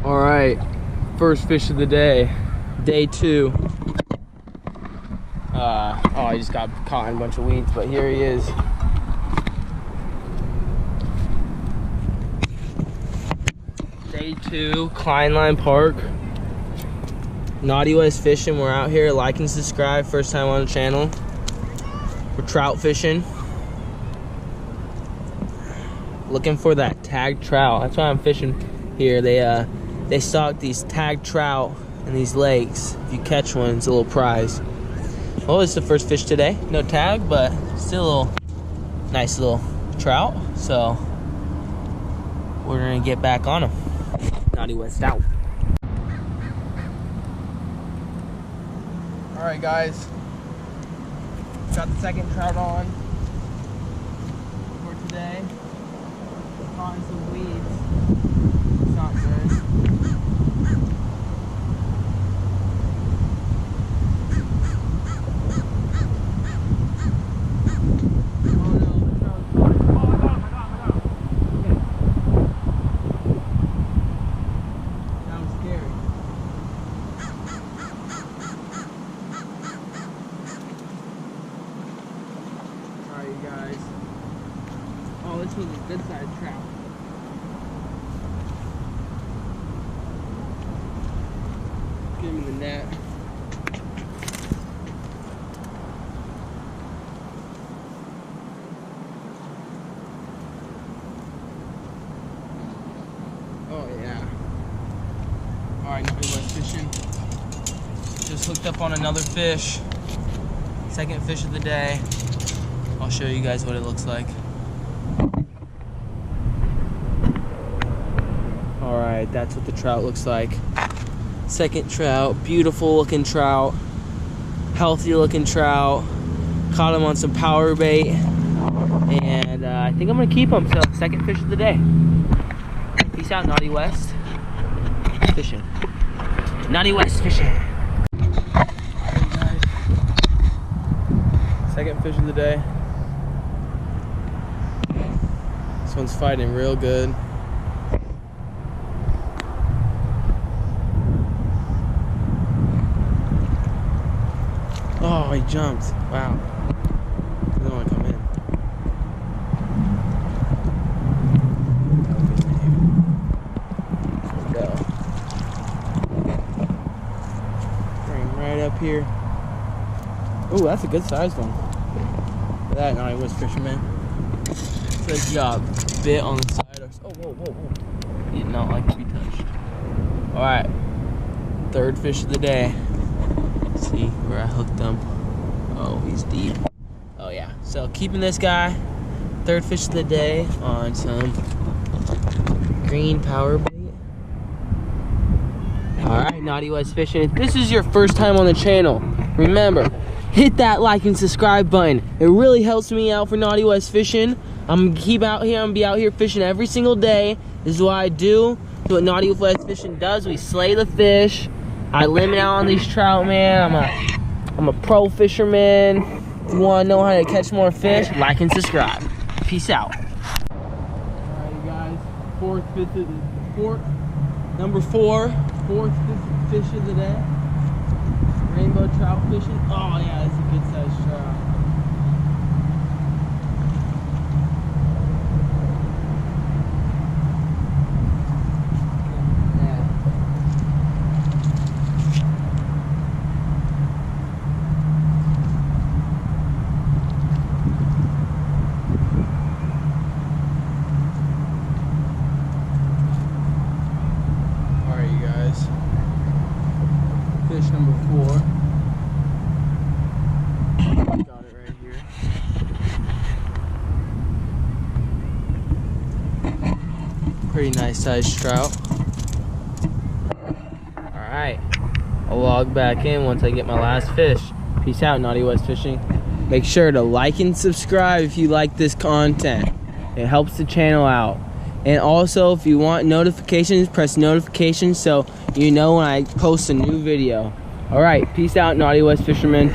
All right, first fish of the day, day 2. Oh, I just got caught in a bunch of weeds, but here he is. Day 2, Kineline Park. Naughty West fishing. We're out here. Like and subscribe. First time on the channel. We're trout fishing. Looking for that tagged trout. That's why I'm fishing here. They stock these tagged trout in these lakes. If you catch one, it's a little prize. Well, it's the first fish today. No tag, but still a little nice little trout. So we're gonna get back on them. Naughty West out. All right, guys. Got the second trout on for today. Caught in some weeds. It's not good. Guys. Oh, this was a good sized trout. Get him in the net. Oh yeah. Alright, Naughty West fishing. Just hooked up on another fish. Second fish of the day. I'll show you guys what it looks like. All right, that's what the trout looks like. Second trout, beautiful looking trout, healthy looking trout. Caught him on some power bait, and I think I'm gonna keep him. So, second fish of the day. Peace out, Naughty West fishing. Naughty West fishing. All right, guys. Second fish of the day. This one's fighting real good. Oh, he jumped. Wow. He doesn't want to come in. There we go. Bring him right up here. Oh, that's a good sized one. Look at that, Naughty West fisherman. Good job. Bit on the side. Oh, whoa. He did not like to be touched. Alright. Third fish of the day. Let's see where I hooked him. Oh, he's deep. Oh, yeah. So, keeping this guy. Third fish of the day on some green power bait. Alright, Naughty West fishing. If this is your first time on the channel, remember, hit that like and subscribe button. It really helps me out for Naughty West fishing. I'm gonna be out here fishing every single day. This is what I do. This is what Naughty West fishing does. We slay the fish. I limit out on these trout, man. I'm a pro fisherman. If you wanna know how to catch more fish, like and subscribe. Peace out. Alright, guys. Fourth fish of the day. Rainbow trout fishing. Oh yeah, that's a good sized trout. Alright, you guys. Fish number 4. Got it right here. Pretty nice sized trout. Alright. I'll log back in once I get my last fish. Peace out, Naughty West fishing. Make sure to like and subscribe if you like this content. It helps the channel out. And also, if you want notifications, press notifications so you know when I post a new video. Alright, peace out, Naughty West fishermen.